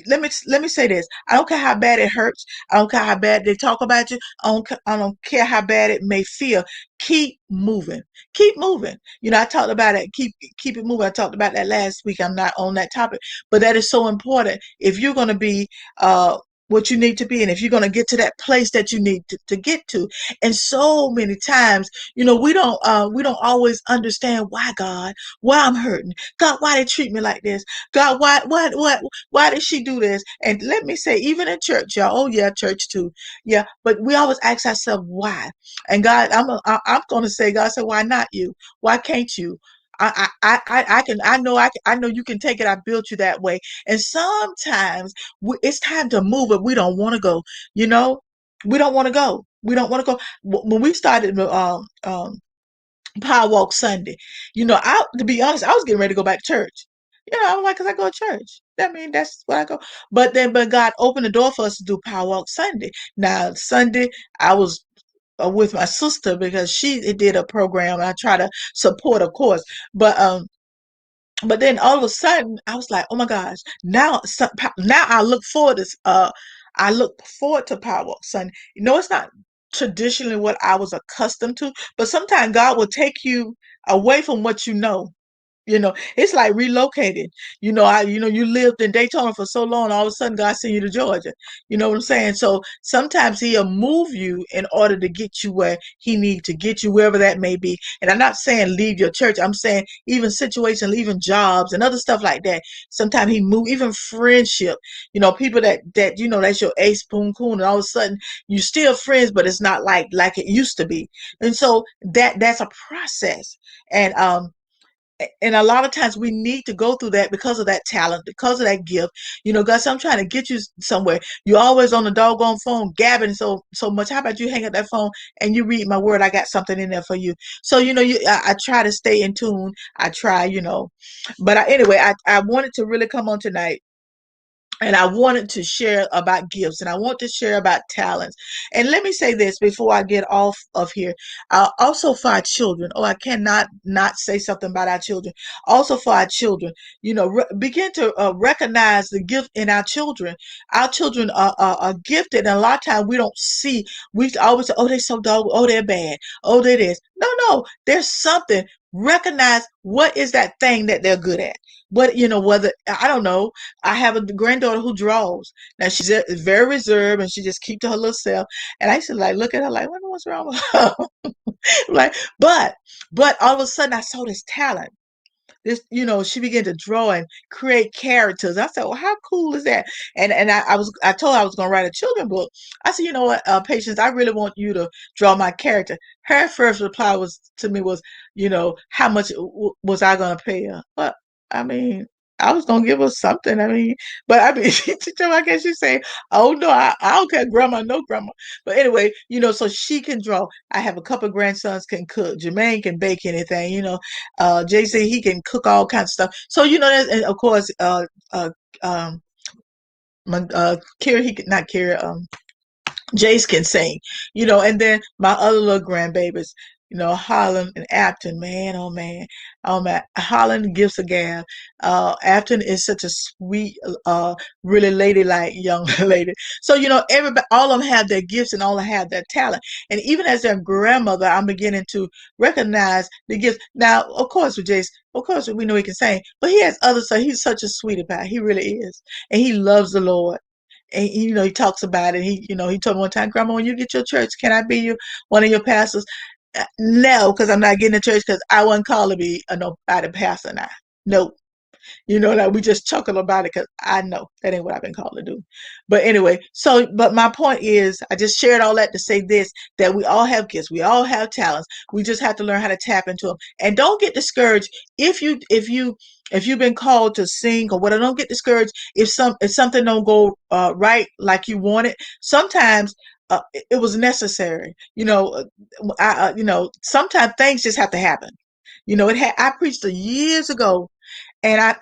let me say this. I don't care how bad it hurts. I don't care how bad they talk about you. I don't care how bad it may feel. Keep moving. Keep moving. I talked about it. Keep it moving. I talked about that last week. I'm not on that topic, but that is so important. If you're going to be what you need to be, and if you're going to get to that place that you need to get to. And so many times, we don't always understand why I'm hurting. God, why they treat me like this? God, why did she do this? And let me say, even in church, y'all, oh yeah, church too. Yeah. But we always ask ourselves why. And God, I'm going to say, God said, why not you? Why can't you? I know you can take it. I built you that way. And sometimes it's time to move, but we don't want to go. You know, we don't want to go. We don't want to go. When we started Power Walk Sunday, to be honest, I was getting ready to go back to church. I'm like, cause I go to church. I mean, that's where I go. But God opened the door for us to do Power Walk Sunday. Now Sunday, I was with my sister because she did a program. I try to support, of course, but then all of a sudden, I was like, "Oh my gosh!" Now I look forward to Power Walk Sunday. It's not traditionally what I was accustomed to, but sometimes God will take you away from what you know, It's like relocating. You lived in Daytona for so long, all of a sudden God sent you to Georgia. You know what I'm saying? So sometimes He'll move you in order to get you where He needs to get you, wherever that may be. And I'm not saying leave your church. I'm saying even situations, even jobs and other stuff like that. Sometimes He move, even friendship. People that that's your ace boon coon, and all of a sudden you still friends, but it's not like it used to be. And so that's a process. And a lot of times we need to go through that because of that talent, because of that gift. God, so I'm trying to get you somewhere. You're always on the doggone phone gabbing so much. How about you hang up that phone and you read my word? I got something in there for you. So I try to stay in tune. I try, but anyway, I wanted to really come on tonight, and I wanted to share about gifts, and I want to share about talents. And let me say this before I get off of here. Also for our children. Oh, I cannot not say something about our children. Also for our children, begin to recognize the gift in our children. Our children are gifted, and a lot of times we don't see. We always say, "Oh, they're so dog. Oh, they're bad. Oh, they're this." No, no. There's something. Recognize what is that thing that they're good at. Whether I don't know. I have a granddaughter who draws. Now she's very reserved and she just keep to her little self. And I used to look at her like, what's wrong with her? like, but all of a sudden I saw this talent. She began to draw and create characters. I said, well, how cool is that? And I told her I was going to write a children book. I said, you know what, Patience, I really want you to draw my character. Her first reply to me was, how much was I going to pay her? But I mean, I was gonna give her something. I mean, but I mean, she told me, I guess she say, "Oh no, I don't care, grandma, no grandma." But anyway, so she can draw. I have a couple of grandsons can cook. Jermaine can bake anything. JC, he can cook all kinds of stuff. So and of course, um, Kira, he could not Kira. Jace can sing, and then my other little grandbabies, Holland and Afton, man, oh man, oh man, Holland gives a gab. Afton is such a sweet, really ladylike young lady. So, everybody, all of them have their gifts and all of them have their talent. And even as their grandmother, I'm beginning to recognize the gifts. Now, of course, with Jace, of course, we know he can sing, but he has others. So he's such a sweetie pie. He really is. And he loves the Lord. And he talks about it. He told me one time, Grandma, when you get your church, can I be one of your pastors? No, because I'm not getting a church because I wasn't called to be a nobody pastor now. Nope. We just chuckle about it because I know that ain't what I've been called to do. But anyway, but my point is, I just shared all that to say this, that we all have gifts. We all have talents. We just have to learn how to tap into them. And don't get discouraged if you've been called to sing or whatever. Don't get discouraged if something don't go right like you want it. Sometimes it was necessary. Sometimes things just have to happen. I preached years ago, and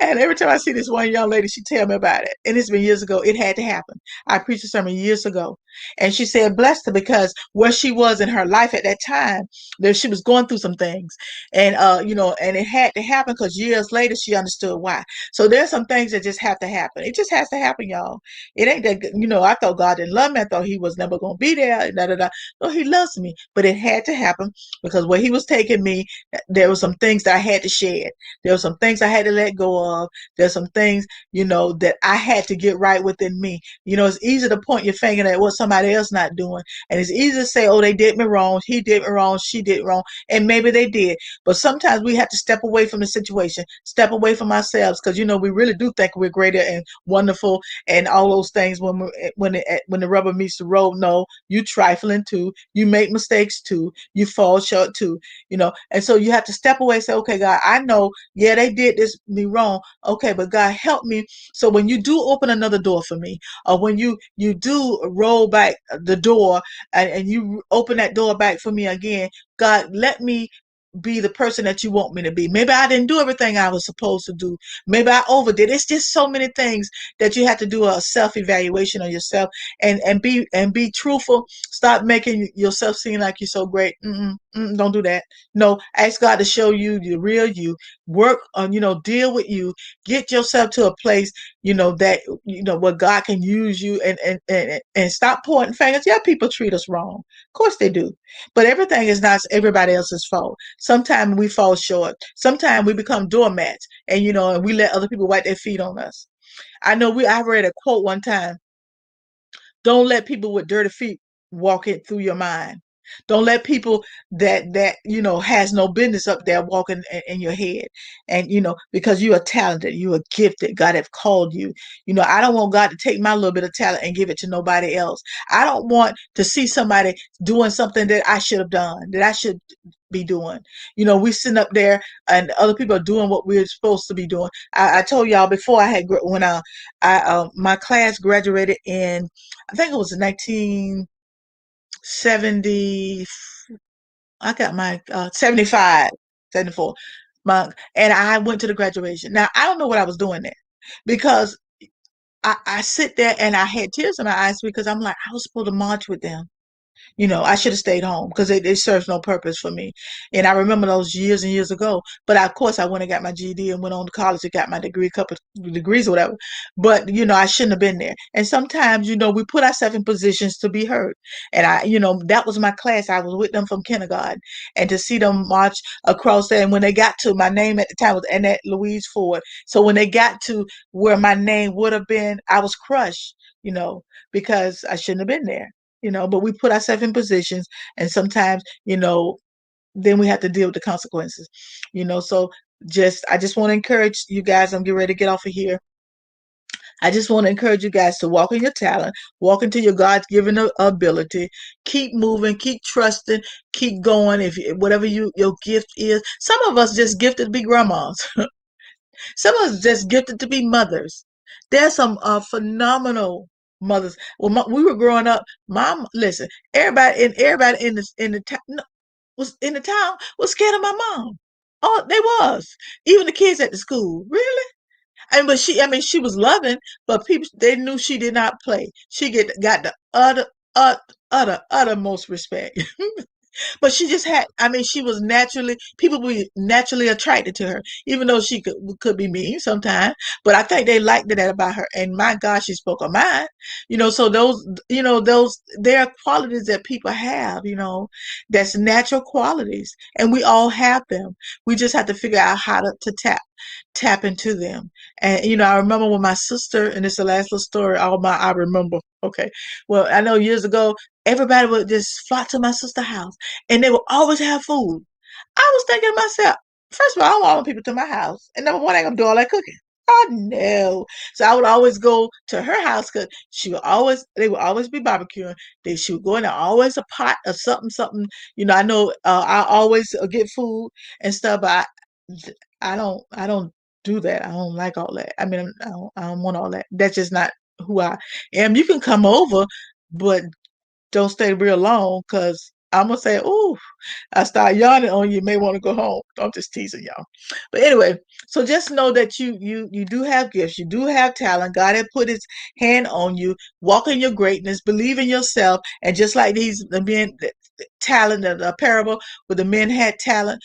and every time I see this one young lady, she tell me about it. And it's been years ago. It had to happen. I preached a sermon years ago. And she said, blessed her, because where she was in her life at that time, that she was going through some things. And and it had to happen because years later she understood why. So there's some things that just have to happen. It just has to happen, y'all. It ain't that, I thought God didn't love me. I thought He was never gonna be there. Da, da, da. No, He loves me. But it had to happen because where He was taking me, there were some things that I had to shed. There were some things I had to let go of. There's some things, that I had to get right within me. It's easy to point your finger at what somebody else not doing. And it's easy to say, oh, they did me wrong. He did me wrong. She did wrong. And maybe they did. But sometimes we have to step away from the situation, step away from ourselves, because, we really do think we're greater and wonderful and all those things when the rubber meets the road. No, you trifling too. You make mistakes too. You fall short too, And so you have to step away and say, okay, God, I know, yeah, they did me wrong. Okay, but God, help me. So when you do open another door for me, or when you do roll back the door and you open that door back for me again, God, let me be the person that you want me to be. Maybe I didn't do everything I was supposed to do. Maybe I overdid. It's just so many things that you have to do a self-evaluation on yourself and be truthful. Stop making yourself seem like you're so great. Don't do that. No, ask God to show you the real you. Work on, deal with you. Get yourself to a place, that where God can use you, and stop pointing fingers. Yeah, people treat us wrong. Of course they do. But everything is not everybody else's fault. Sometimes we fall short. Sometimes we become doormats, and we let other people wipe their feet on us. I read a quote one time. Don't let people with dirty feet walk it through your mind. Don't let people that has no business up there walking in your head. And because you are talented, you are gifted. God have called you. I don't want God to take my little bit of talent and give it to nobody else. I don't want to see somebody doing something that I should have done, that I should be doing. We sitting up there and other people are doing what we're supposed to be doing. I told y'all before when my class graduated in, I think it was 1970. I got my 75, 74 month, and I went to the graduation. Now I don't know what I was doing there, because I sit there and I had tears in my eyes, because I'm like, I was supposed to march with them. I should have stayed home, because it serves no purpose for me. And I remember those years and years ago. But of course, I went and got my GED and went on to college and got my degree, couple of degrees or whatever. But I shouldn't have been there. And sometimes, we put ourselves in positions to be hurt. And that was my class. I was with them from kindergarten, and to see them march across there. And when they got to, my name at the time was Annette Louise Ford. So when they got to where my name would have been, I was crushed, because I shouldn't have been there. But we put ourselves in positions, and sometimes, then we have to deal with the consequences. So I just want to encourage you guys. I'm getting ready to get off of here. I just want to encourage you guys to walk in your talent, walk into your God's given ability, keep moving, keep trusting, keep going. If whatever your gift is, some of us just gifted to be grandmas. Some of us just gifted to be mothers. There's some phenomenal mothers. Well, we were growing up. Mom, listen, everybody in the town was scared of my mom. Oh, they was. Even the kids at the school. Really? She was loving, but people, they knew she did not play. She got the uttermost respect. But she just had, she was people were naturally attracted to her, even though she could be mean sometimes. But I think they liked that about her. And my God, she spoke her mind. So there are qualities that people have, that's natural qualities. And we all have them. We just have to figure out how to tap into them. And I remember when my sister, and it's the last little story, I remember. Okay. Well, I know years ago, everybody would just flock to my sister's house, and they would always have food. I was thinking to myself, first of all, I don't want people to my house, and number one, I ain't gonna do all that cooking. Oh no! So I would always go to her house, because they would always be barbecuing. She would go in there, always a pot of something, something. I know I always get food and stuff, but I don't do that. I don't like all that. I don't want all that. That's just not who I am. You can come over, but don't stay real long, because I'm gonna say, "Ooh, I start yawning on you. You may want to go home." I'm just teasing y'all. But anyway, so just know that you do have gifts. You do have talent. God had put His hand on you. Walk in your greatness. Believe in yourself. And just like the men, talent, the parable where the men had talent.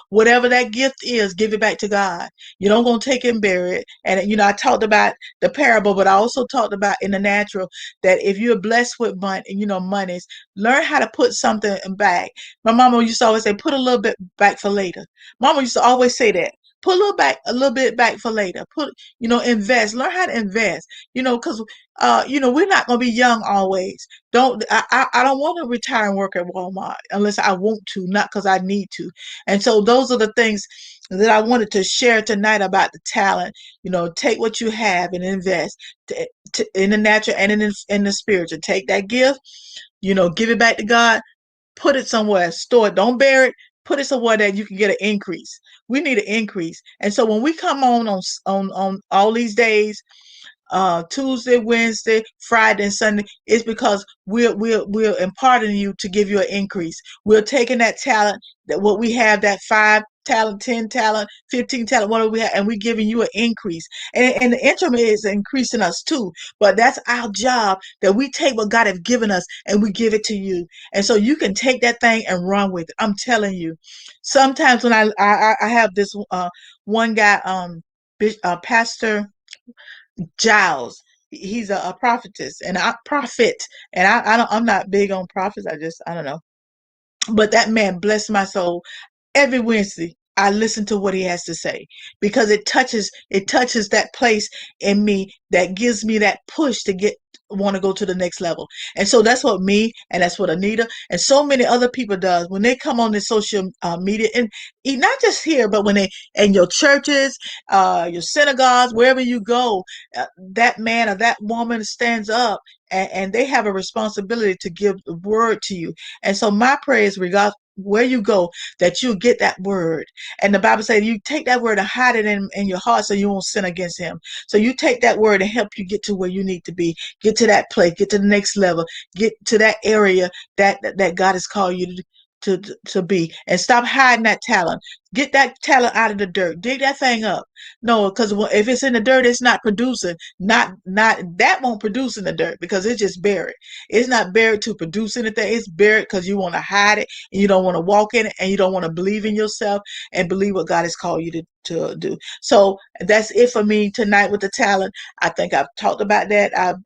Whatever that gift is, give it back to God. You don't gonna take it and bury it. And I talked about the parable, but I also talked about in the natural that if you're blessed with monies, learn how to put something back. My mama used to always say, put a little bit back for later. Mama used to always say that. Put a little bit back for later. Invest. Learn how to invest. Because we're not gonna be young always. I don't want to retire and work at Walmart unless I want to, not because I need to. And so those are the things that I wanted to share tonight about the talent. Take what you have and invest in the natural and in the spiritual. Take that gift, give it back to God. Put it somewhere, store it, don't bury it. Put it somewhere that you can get an increase. We need an increase. And so when we come on all these days, Tuesday, Wednesday, Friday, and Sunday, it's because we're imparting you to give you an increase. We're taking that talent, that what we have, that talent, 10 talent, 15 talent, whatever we have, and we're giving you an increase. And the interim is increasing us too. But that's our job, that we take what God has given us and we give it to you. And so you can take that thing and run with it. I'm telling you. Sometimes when I have this one guy, Pastor Giles. He's a prophetess and I prophet, and I'm not big on prophets. I don't know, but that man blessed my soul. Every Wednesday I listen to what he has to say, because it touches that place in me that gives me that push to get want to go to the next level. And so that's what me, and that's what Anita and so many other people does when they come on the social media, and not just here, but when they in your churches, your synagogues, wherever you go, that man or that woman stands up, and they have a responsibility to give the word to you. And so my prayer is, regardless where you go, that you get that word. And the Bible says you take that word and hide it in your heart so you won't sin against him. So you take that word and help you get to where you need to be, get to that place, get to the next level, get to that area that God has called you to be, and stop hiding that talent. Get that talent out of the dirt. Dig that thing up. No, because if it's in the dirt, it's not producing. Not that won't produce in the dirt, because it's just buried. It's not buried to produce anything. It's buried because you want to hide it, and you don't want to walk in it, and you don't want to believe in yourself and believe what God has called you to do. So that's it for me tonight with the talent. I think I've talked about that. I've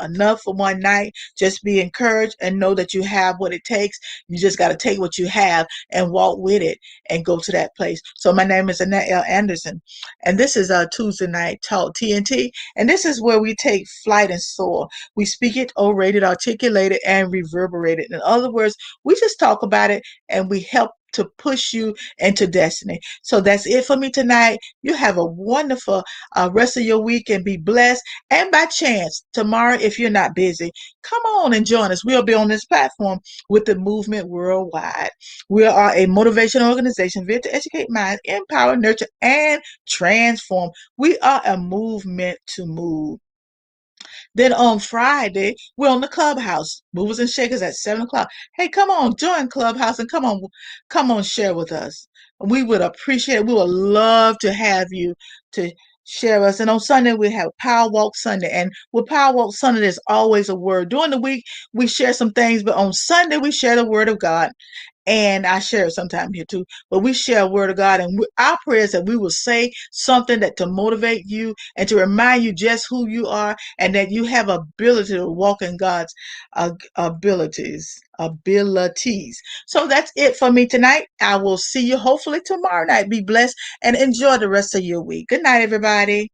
enough for one night. Just be encouraged and know that you have what it takes. You just got to take what you have and walk with it and go to that place. So my name is Annette L. Anderson, and this is our Tuesday night talk, TNT, and this is where we take flight and soar. We speak it, orate it, articulate it, and reverberate it. In other words, we just talk about it and we help to push you into destiny. So that's it for me tonight. You have a wonderful rest of your week and be blessed. And by chance, tomorrow, if you're not busy, come on and join us. We'll be on this platform with the movement worldwide. We are a motivational organization here to educate minds, empower, nurture, and transform. We are a movement to move. Then on Friday, we're on the Clubhouse, Movers and Shakers at 7 o'clock. Hey, come on, join Clubhouse and come on, share with us. We would appreciate it. We would love to have you to share us. And on Sunday, we have Power Walk Sunday. And with Power Walk Sunday, there's always a word. During the week, we share some things, but on Sunday, we share the word of God. And I share it sometime here too, but we share a word of God, and our prayer is that we will say something that to motivate you and to remind you just who you are, and that you have ability to walk in God's abilities. So that's it for me tonight. I will see you hopefully tomorrow night. Be blessed and enjoy the rest of your week. Good night, everybody.